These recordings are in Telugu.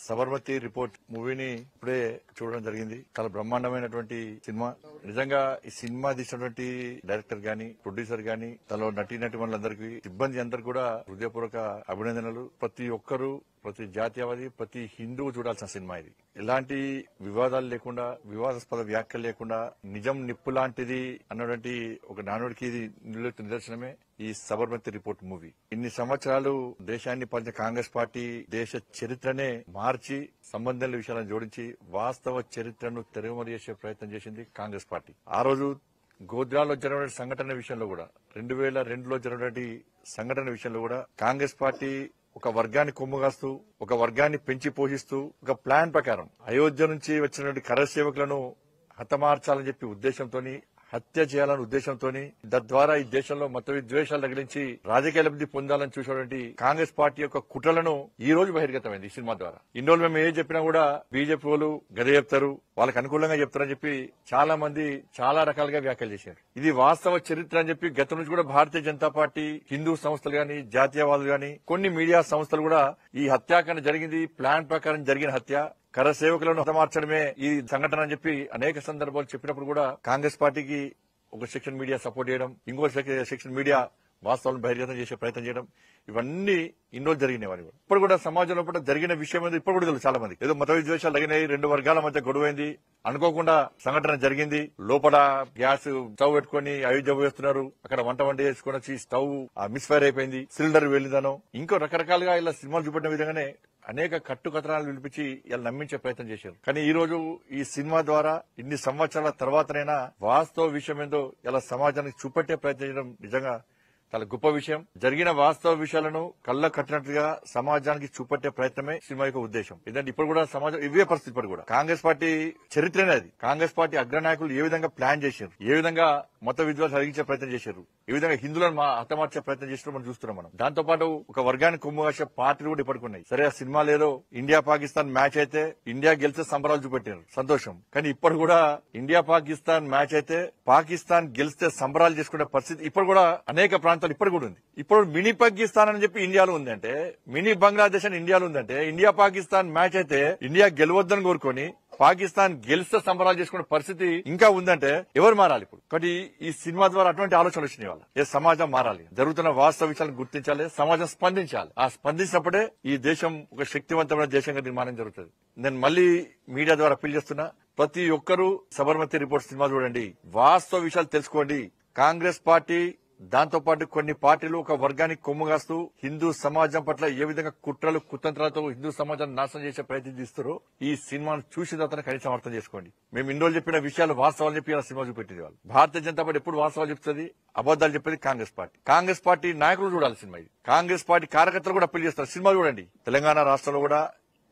సబర్మతి రిపోర్ట్ మూవీని ఇప్పుడే చూడడం జరిగింది. చాలా బ్రహ్మాండమైనటువంటి సినిమా. నిజంగా ఈ సినిమా తీసినటువంటి డైరెక్టర్ గాని, ప్రొడ్యూసర్ గాని, తనలో నటీనటులందరికీ, సిబ్బంది అందరికీ కూడా హృదయపూర్వక అభినందనలు. ప్రతి ఒక్కరూ, ప్రతి జాతీయవాది, ప్రతి హిందువు చూడాల్సిన సినిమా ఇది. ఎలాంటి వివాదాలు లేకుండా, వివాదాస్పద వ్యాఖ్యలు లేకుండా, నిజం నిప్పు లాంటిది అన్నటువంటి ఒక నానుడికి ఇది నిదర్శనమే ఈ సబర్మతి రిపోర్ట్ మూవీ. ఇన్ని సంవత్సరాలు దేశాన్ని పంచ కాంగ్రెస్ పార్టీ దేశ చరిత్రనే మార్చి, సంబంధాల విషయాలను జోడించి వాస్తవ చరిత్రను తెరమరు చేసే ప్రయత్నం చేసింది కాంగ్రెస్ పార్టీ. ఆ రోజు గోధ్రాలో జరిగిన సంఘటన విషయంలో కూడా, 2002లో జరిగినటువంటి సంఘటన విషయంలో కూడా కాంగ్రెస్ పార్టీ ఒక వర్గాన్ని కొమ్ముగాస్తూ, ఒక వర్గాన్ని పెంచి పోషిస్తూ, ఒక ప్లాన్ ప్రకారం అయోధ్య నుంచి వచ్చినటువంటి కరసేవకులను హతమార్చాలని చెప్పి ఉద్దేశంతోని, హత్య చేయాలనే ఉద్దేశంతోని, తద్వారా ఈ దేశంలో మత విద్వేషాలు తగిలించి రాజకీయ లబ్ధి పొందాలని చూసినటువంటి కాంగ్రెస్ పార్టీ యొక్క కుట్రలను ఈ రోజు బహిర్గతమైంది ఈ సినిమా ద్వారా. ఇన్ని రోజులు మేము ఏం చెప్పినా కూడా బీజేపీ వాళ్ళు గదే చెప్తారు, వాళ్ళకి అనుకూలంగా చెప్తారని చెప్పి చాలా మంది చాలా రకాలుగా వ్యాఖ్యలు చేశారు. ఇది వాస్తవ చరిత్ర అని చెప్పి గతం నుంచి కూడా భారతీయ జనతా పార్టీ, హిందూ సంస్థలు గాని, జాతీయవాదులు గాని, కొన్ని మీడియా సంస్థలు కూడా ఈ హత్యాకాండ జరిగింది, ప్లాన్ ప్రకారం జరిగిన హత్య, కర సేవకులను హతమార్చడమే ఈ సంఘటన అని చెప్పి అనేక సందర్భాలు చెప్పినప్పుడు కూడా కాంగ్రెస్ పార్టీకి ఒక సెక్షన్ మీడియా సపోర్ట్ చేయడం, ఇంకో సెక్షన్ మీడియా వాస్తవాలను బహిర్గతం చేసే ప్రయత్నం చేయడం, ఇవన్నీ ఇన్ని రోజులు జరిగినవి. ఇప్పుడు కూడా సమాజంలో కూడా జరిగిన విషయం ఏదో ఇప్పుడు కూడా తెలుసు చాలా మంది. ఏదో మత విద్వేషాలు తగినాయి, 2 వర్గాల మధ్య గొడవైంది, అనుకోకుండా సంఘటన జరిగింది, లోపల గ్యాస్ స్టవ్ పెట్టుకుని అయోధ్య పోయేస్తున్నారు, అక్కడ వంట చేసుకుని వచ్చి స్టవ్ మిస్ఫైర్ అయిపోయింది, సిలిండర్ వెళ్లిందనో, ఇంకో రకరకాలుగా ఇలా సినిమాలు చూపెట్టిన విధంగానే అనేక కట్టుకథనాలు వినిపించి ఇలా నమ్మించే ప్రయత్నం చేశారు. కానీ ఈ రోజు ఈ సినిమా ద్వారా ఇన్ని సంవత్సరాల తర్వాతనైనా వాస్తవ విషయం ఏందో ఇలా సమాజానికి చూపెట్టే ప్రయత్నం చేయడం నిజంగా చాలా గొప్ప విషయం. జరిగిన వాస్తవ విషయాలను కళ్ళ కట్టినట్లుగా సమాజానికి చూపెట్టే ప్రయత్నమే సినిమా యొక్క ఉద్దేశం. ఎందుకంటే ఇప్పుడు కూడా సమాజం ఇవే పరిస్థితి. ఇప్పుడు కూడా కాంగ్రెస్ పార్టీ చరిత్రనే అది. కాంగ్రెస్ పార్టీ అగ్రనాయకులు ఏ విధంగా ప్లాన్ చేశారు, ఏ విధంగా మత విద్వేషాలు కలిగించే ప్రయత్నం చేశారు, ఏ విధంగా హిందువులను హతమార్చే ప్రయత్నం చేసినా మనం చూస్తున్నాం. మనం దాంతో పాటు ఒక వర్గాన్ని కొమ్ము కాసే పార్టీలు కూడా ఇప్పటికున్నాయి. సరే, ఆ సినిమా లేదో ఇండియా పాకిస్తాన్ మ్యాచ్ అయితే ఇండియా గెలిచే సంబరాలు చూపెట్టారు, సంతోషం. కానీ ఇప్పుడు కూడా ఇండియా పాకిస్తాన్ మ్యాచ్ అయితే పాకిస్తాన్ గెలిస్తే సంబరాలు చేసుకునే పరిస్థితి ఇప్పుడు కూడా అనేక ప్రాంతాలు ఇప్పుడు కూడా ఉంది. ఇప్పుడు మినీ పాకిస్తాన్ అని చెప్పి ఇండియాలో ఉందంటే, మినీ బంగ్లాదేశ్ అని ఇండియాలో ఉందంటే, ఇండియా పాకిస్తాన్ మ్యాచ్ అయితే ఇండియా గెలవద్దని కోరుకొని పాకిస్తాన్ గెలిస్తే సంబరాలు చేసుకునే పరిస్థితి ఇంకా ఉందంటే ఎవరు మారాలి ఇప్పుడు? కాబట్టి ఈ సినిమా ద్వారా అటువంటి ఆలోచనలు వచ్చినాయి. వాళ్ళ ఏ సమాజం మారాలి, జరుగుతున్న వాస్తవ విషయాలను గుర్తించాలి, సమాజం స్పందించాలి. ఆ స్పందించినప్పుడే ఈ దేశం ఒక శక్తివంతమైన దేశంగా నిర్మాణం జరుగుతుంది. నేను మళ్ళీ మీడియా ద్వారా అప్పీల్ చేస్తున్నా, ప్రతి ఒక్కరూ సబర్మతి రిపోర్ట్ సినిమా చూడండి, వాస్తవ విషయాలు తెలుసుకోండి. కాంగ్రెస్ పార్టీ, దాంతో పాటు కొన్ని పార్టీలు ఒక వర్గానికి కొమ్ముగాస్తూ హిందూ సమాజం పట్ల ఏ విధంగా కుట్రలు కుతంత్రాలతో హిందూ సమాజాన్ని నాశనం చేసే ప్రయత్నం చేస్తారో ఈ సినిమాను చూసిన తర్వాత కనీసం అర్థం చేసుకోండి. మేము ఇన్ని రోజులు చెప్పిన విషయాలు వాస్తవాలు చెప్పి ఆ సినిమా చూపెట్టేది వాళ్ళు. భారతీయ జనతా పార్టీ ఎప్పుడు వాస్తవాలు చెప్తుంది, అబద్దాలు చెప్పేది కాంగ్రెస్ పార్టీ. కాంగ్రెస్ పార్టీ నాయకులు చూడాలి సినిమా. ఇది కాంగ్రెస్ పార్టీ కార్యకర్తలు కూడా అప్పీల్ చేస్తారు, సినిమా చూడండి. తెలంగాణ రాష్ట్రంలో కూడా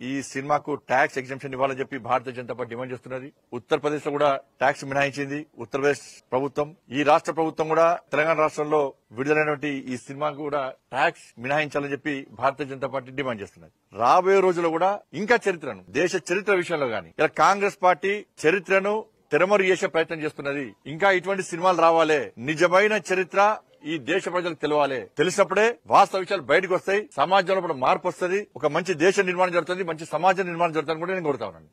ఈ సినిమాకు ట్యాక్స్ ఎగ్జంప్షన్ ఇవ్వాలని చెప్పి భారతీయ జనతా పార్టీ డిమాండ్ చేస్తున్నది. ఉత్తరప్రదేశ్ లో కూడా ట్యాక్స్ మినహాయించింది ఉత్తరప్రదేశ్ ప్రభుత్వం. ఈ రాష్ట్ర ప్రభుత్వం కూడా తెలంగాణ రాష్ట్రంలో విడుదలైనటువంటి ఈ సినిమాకు కూడా ట్యాక్స్ మినహాయించాలని చెప్పి భారతీయ జనతా పార్టీ డిమాండ్ చేస్తున్నది. రాబోయే రోజుల్లో కూడా ఇంకా చరిత్రను, దేశ చరిత్ర విషయంలో గాని ఇలా కాంగ్రెస్ పార్టీ చరిత్రను తెరమరు చేసే ప్రయత్నం చేస్తున్నది. ఇంకా ఇటువంటి సినిమాలు రావాలి, నిజమైన చరిత్ర ఈ దేశ ప్రజలకు తెలవాలి. తెలిసినప్పుడే వాస్తవ విషయాలు బయటకు వస్తాయి, సమాజంలో మార్పు వస్తుంది, ఒక మంచి దేశ నిర్మాణం జరుగుతుంది, మంచి సమాజ నిర్మాణం జరుగుతుంది కూడా నేను కోరుతా ఉన్నాను.